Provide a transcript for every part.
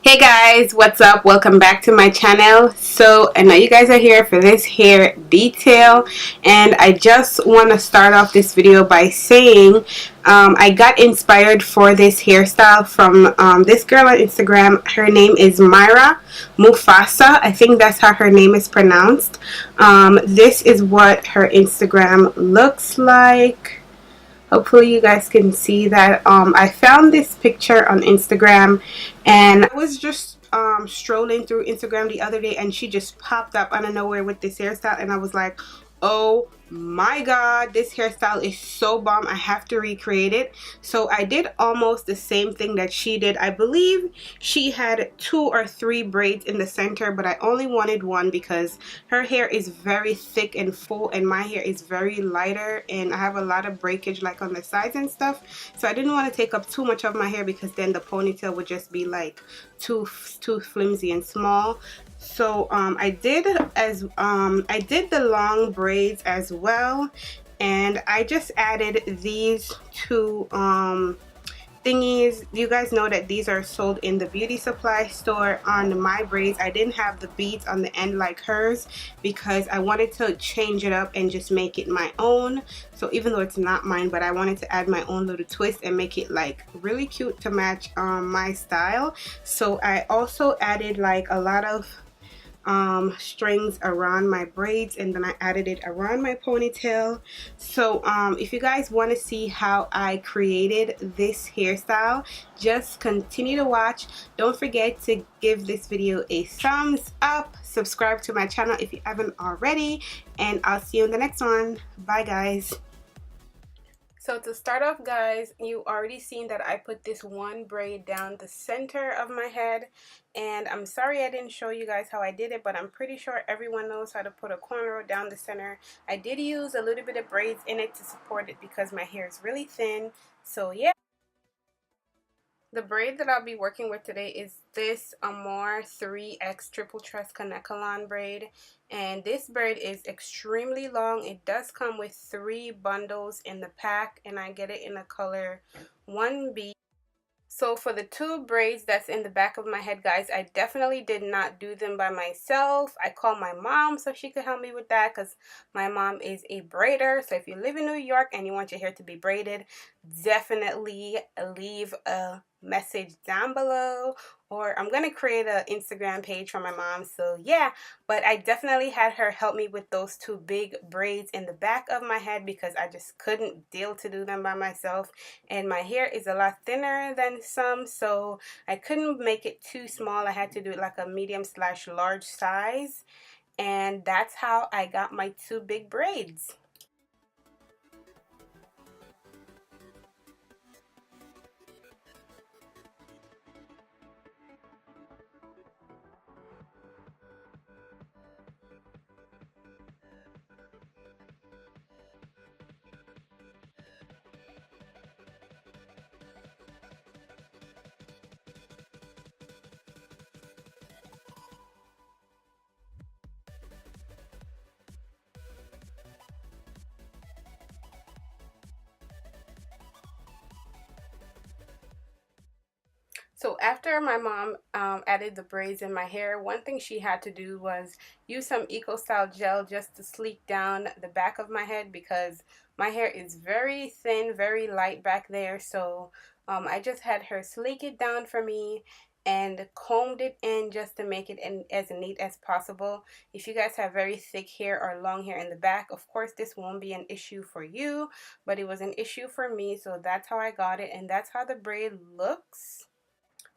Hey guys, what's up? Welcome back to my channel. So I know you guys are here for this hair detail, and I just want to start off this video by saying I got inspired for this hairstyle from this girl on Instagram. Her name is Myra Mufasa. I think that's how her name is pronounced. This is what her Instagram looks like. Hopefully you guys can see that. I found this picture on Instagram, and I was just strolling through Instagram the other day, and she just popped up out of nowhere with this hairstyle, and I was like, oh my god, this hairstyle is so bomb. I have to recreate it. So I did almost the same thing that she did. I believe she had 2 or 3 braids in the center, but I only wanted one because her hair is very thick and full, and my hair is very lighter, and I have a lot of breakage like on the sides and stuff. So I didn't want to take up too much of my hair because then the ponytail would just be like too flimsy and small. So I did the long braids as well, and I just added these 2 thingies. You guys know that these are sold in the beauty supply store. On my braids, I didn't have the beads on the end like hers because I wanted to change it up and just make it my own. So even though it's not mine, but I wanted to add my own little twist and make it like really cute to match my style. So I also added like a lot of strings around my braids, and then I added it around my ponytail. So if you guys want to see how I created this hairstyle, just continue to watch. Don't forget to give this video a thumbs up, subscribe to my channel if you haven't already, and I'll see you in the next one. Bye guys. So to start off, guys, you already seen that I put this one braid down the center of my head, and I'm sorry I didn't show you guys how I did it, but I'm pretty sure everyone knows how to put a cornrow down the center. I did use a little bit of braids in it to support it because my hair is really thin. So yeah. The braid that I'll be working with today is this Amore 3X Triple Tress Kanekalon braid. And this braid is extremely long. It does come with 3 bundles in the pack, and I get it in the color 1B. So for the 2 braids that's in the back of my head, guys, I definitely did not do them by myself. I called my mom so she could help me with that because my mom is a braider. So if you live in New York and you want your hair to be braided, definitely leave a message down below, or I'm gonna create an Instagram page for my mom. So yeah, but I definitely had her help me with those 2 big braids in the back of my head because I just couldn't deal to do them by myself, and my hair is a lot thinner than some, so I couldn't make it too small. I had to do it like a medium/large size, and that's how I got my 2 big braids. So after my mom added the braids in my hair, one thing she had to do was use some Eco Style gel just to sleek down the back of my head because my hair is very thin, very light back there. So I just had her sleek it down for me and combed it in just to make it as neat as possible. If you guys have very thick hair or long hair in the back, of course this won't be an issue for you, but it was an issue for me, so that's how I got it, and that's how the braid looks.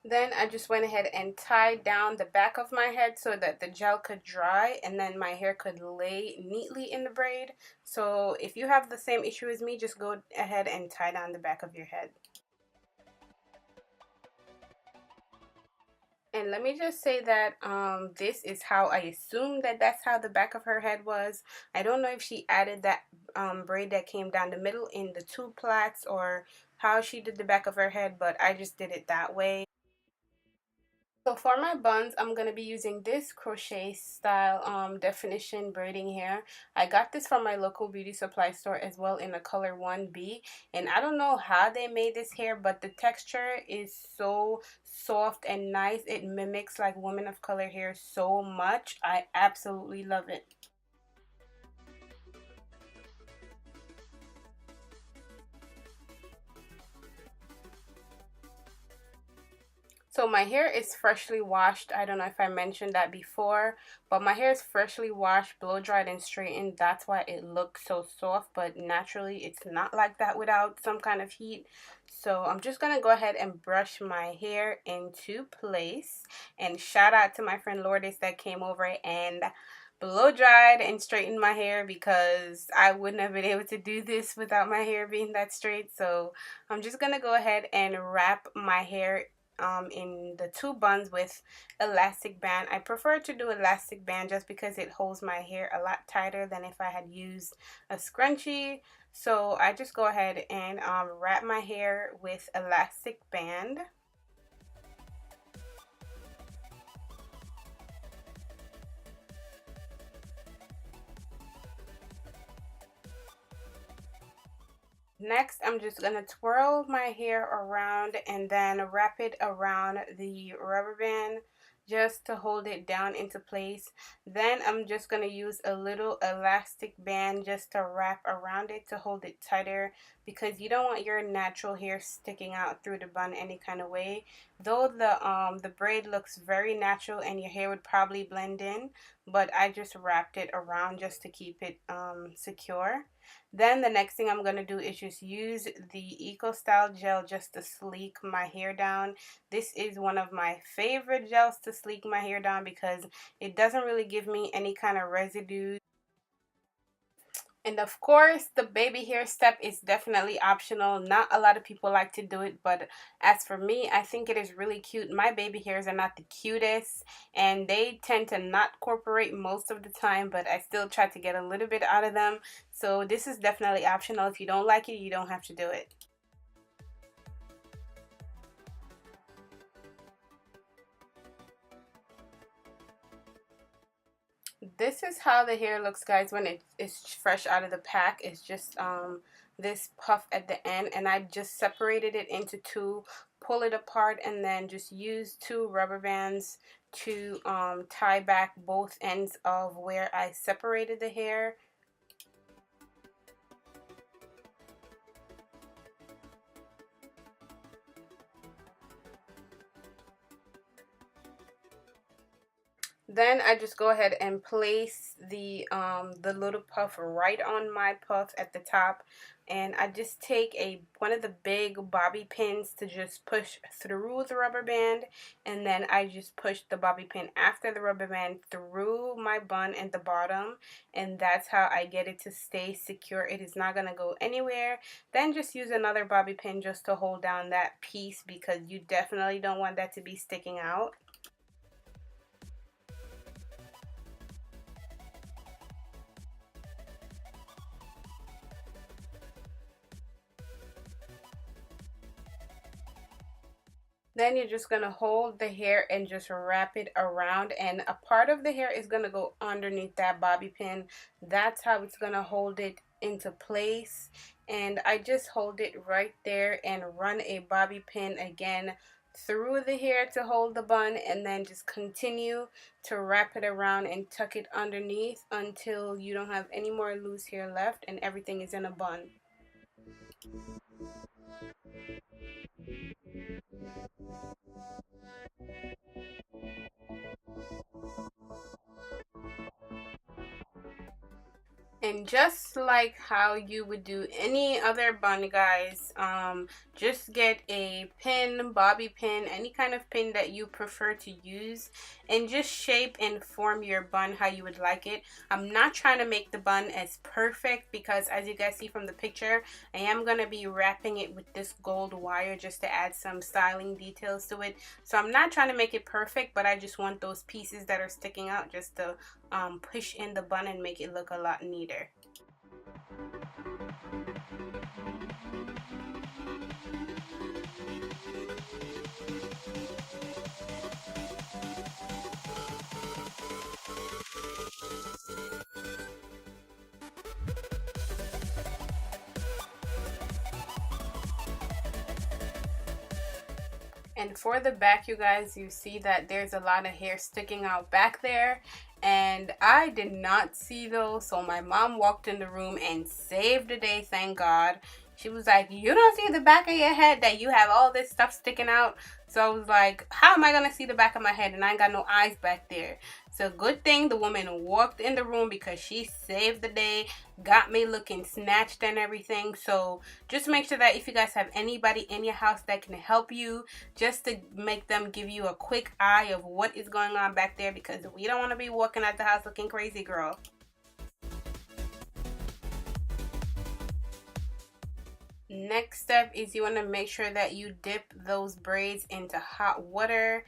Then I just went ahead and tied down the back of my head so that the gel could dry and then my hair could lay neatly in the braid. So if you have the same issue as me, just go ahead and tie down the back of your head. And let me just say that this is how I assume that that's how the back of her head was. I don't know if she added that braid that came down the middle in the 2 plaits or how she did the back of her head, but I just did it that way. So for my buns, I'm going to be using this crochet style definition braiding hair. I got this from my local beauty supply store as well in the color 1B. And I don't know how they made this hair, but the texture is so soft and nice. It mimics like women of color hair so much. I absolutely love it. So my hair is freshly washed. I don't know if I mentioned that before, but my hair is freshly washed, blow dried, and straightened. That's why it looks so soft, but naturally it's not like that without some kind of heat. So I'm just going to go ahead and brush my hair into place. And shout out to my friend Lourdes that came over and blow dried and straightened my hair, because I wouldn't have been able to do this without my hair being that straight. So I'm just going to go ahead and wrap my hair in the two buns with elastic band. I prefer to do elastic band just because it holds my hair a lot tighter than if I had used a scrunchie. So I just go ahead and wrap my hair with elastic band. Next, I'm just going to twirl my hair around and then wrap it around the rubber band just to hold it down into place. Then I'm just going to use a little elastic band just to wrap around it to hold it tighter, because you don't want your natural hair sticking out through the bun any kind of way. Though the braid looks very natural and your hair would probably blend in, but I just wrapped it around just to keep it secure. Then the next thing I'm going to do is just use the Eco Style gel just to sleek my hair down. This is one of my favorite gels to sleek my hair down because it doesn't really give me any kind of residue. And of course, the baby hair step is definitely optional. Not a lot of people like to do it, but as for me, I think it is really cute. My baby hairs are not the cutest, and they tend to not cooperate most of the time, but I still try to get a little bit out of them. So this is definitely optional. If you don't like it, you don't have to do it. This is how the hair looks, guys, when it is fresh out of the pack. It's just this puff at the end, and I just separated it into two, pull it apart, and then just use two rubber bands to tie back both ends of where I separated the hair. Then I just go ahead and place the little puff right on my puff at the top, and I just take one of the big bobby pins to just push through the rubber band, and then I just push the bobby pin after the rubber band through my bun at the bottom, and that's how I get it to stay secure. It is not gonna go anywhere. Then just use another bobby pin just to hold down that piece, because you definitely don't want that to be sticking out. Then you're just going to hold the hair and just wrap it around, and a part of the hair is going to go underneath that bobby pin. That's how it's going to hold it into place. And I just hold it right there and run a bobby pin again through the hair to hold the bun, and then just continue to wrap it around and tuck it underneath until you don't have any more loose hair left and everything is in a bun. And just like how you would do any other bun, guys, just get a pin, bobby pin, any kind of pin that you prefer to use, and just shape and form your bun how you would like it. I'm not trying to make the bun as perfect, because as you guys see from the picture, I am going to be wrapping it with this gold wire just to add some styling details to it. So I'm not trying to make it perfect, but I just want those pieces that are sticking out just to push in the bun and make it look a lot neater. And for the back, you guys, you see that there's a lot of hair sticking out back there, and I did not see those. So my mom walked in the room and saved the day, thank God. She was like, you don't see the back of your head that you have all this stuff sticking out? So I was like, how am I gonna see the back of my head and I ain't got no eyes back there? So good thing the woman walked in the room because she saved the day, got me looking snatched and everything. So just make sure that if you guys have anybody in your house that can help you, just to make them give you a quick eye of what is going on back there, because we don't want to be walking out the house looking crazy, girl. Next step is you want to make sure that you dip those braids into hot water.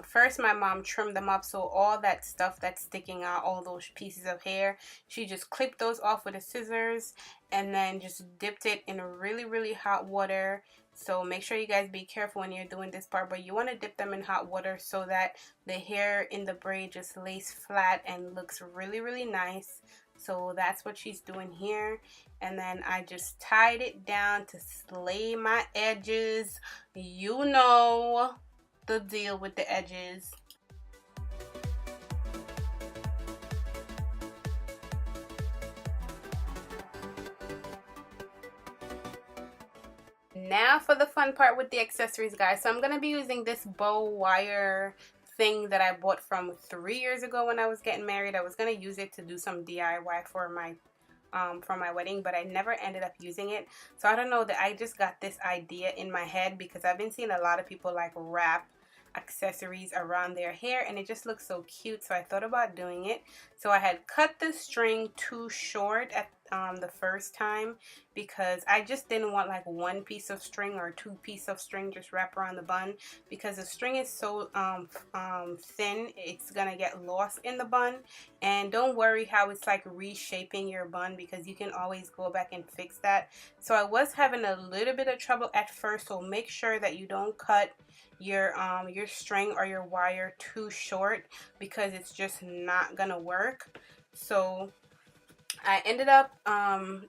First, my mom trimmed them up, so all that stuff that's sticking out, all those pieces of hair, she just clipped those off with the scissors and then just dipped it in really hot water. So make sure you guys be careful when you're doing this part, but you want to dip them in hot water so that the hair in the braid just lays flat and looks really nice. So that's what she's doing here. And then I just tied it down to slay my edges. You know the deal with the edges. Now for the fun part with the accessories, guys. So I'm going to be using this bow wire thing that I bought from 3 years ago when I was getting married. I was going to use it to do some DIY for my wedding, but I never ended up using it. So I don't know, that I just got this idea in my head because I've been seeing a lot of people like wrap accessories around their hair and it just looks so cute, so I thought about doing it. So I had cut the string too short at the first time because I just didn't want like one piece of string or two pieces of string just wrap around the bun, because the string is so thin, it's gonna get lost in the bun. And don't worry how it's like reshaping your bun, because you can always go back and fix that. So I was having a little bit of trouble at first, so make sure that you don't cut your string or your wire too short, because it's just not gonna work. So I ended up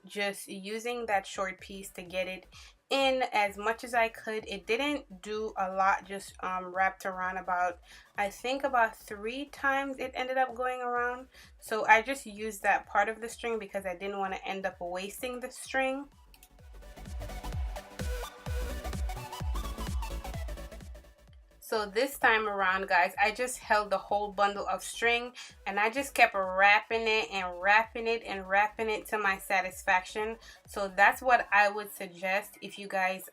just using that short piece to get it in as much as I could. It didn't do a lot, just wrapped around about, I think about 3 times it ended up going around. So I just used that part of the string because I didn't want to end up wasting the string. So this time around, guys, I just held the whole bundle of string and I just kept wrapping it and wrapping it and wrapping it to my satisfaction. So that's what I would suggest if you guys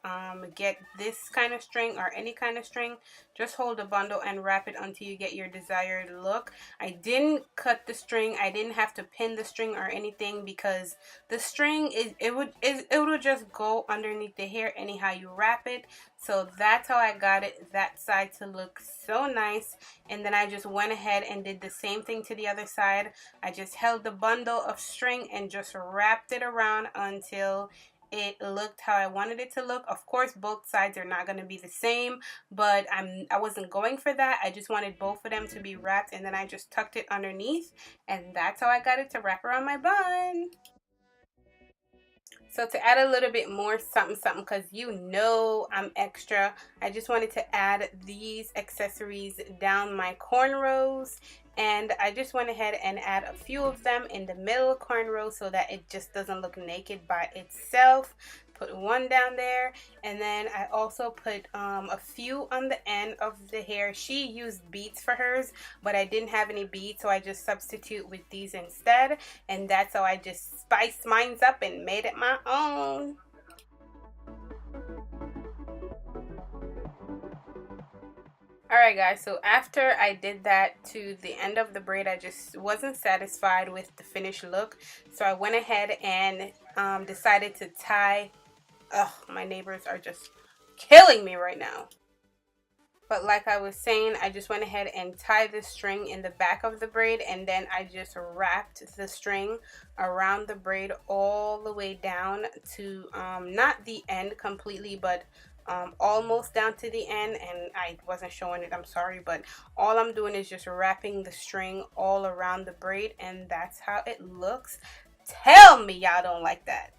get this kind of string or any kind of string. Just hold the bundle and wrap it until you get your desired look. I didn't cut the string. I didn't have to pin the string or anything because the string it would just go underneath the hair anyhow you wrap it. So that's how I got it that side to look so nice. And then I just went ahead and did the same thing to the other side. I just held the bundle of string and just wrapped it around until it looked how I wanted it to look. Of course, both sides are not going to be the same, but I wasn't going for that. I just wanted both of them to be wrapped, and then I just tucked it underneath, and that's how I got it to wrap around my bun. So to add a little bit more something because you know I'm extra, I just wanted to add these accessories down my cornrows, and I just went ahead and add a few of them in the middle cornrow so that it just doesn't look naked by itself. Put one down there, and then I also put a few on the end of the hair. She used beads for hers, but I didn't have any beads, so I just substitute with these instead, and that's how I just spiced mine up and made it my own. Alright guys, so after I did that to the end of the braid, I just wasn't satisfied with the finished look, so I went ahead and decided to tie. Ugh, my neighbors are just killing me right now. But like I was saying, I just went ahead and tied the string in the back of the braid, and then I just wrapped the string around the braid all the way down to not the end completely, but almost down to the end. And I wasn't showing it, I'm sorry, but all I'm doing is just wrapping the string all around the braid, and that's how it looks. Tell me y'all don't like that.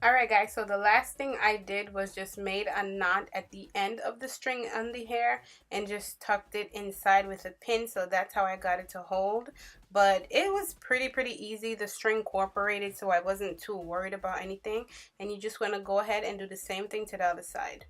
Alright guys, so the last thing I did was just made a knot at the end of the string on the hair and just tucked it inside with a pin, so that's how I got it to hold. But it was pretty easy. The string cooperated, so I wasn't too worried about anything. And you just want to go ahead and do the same thing to the other side.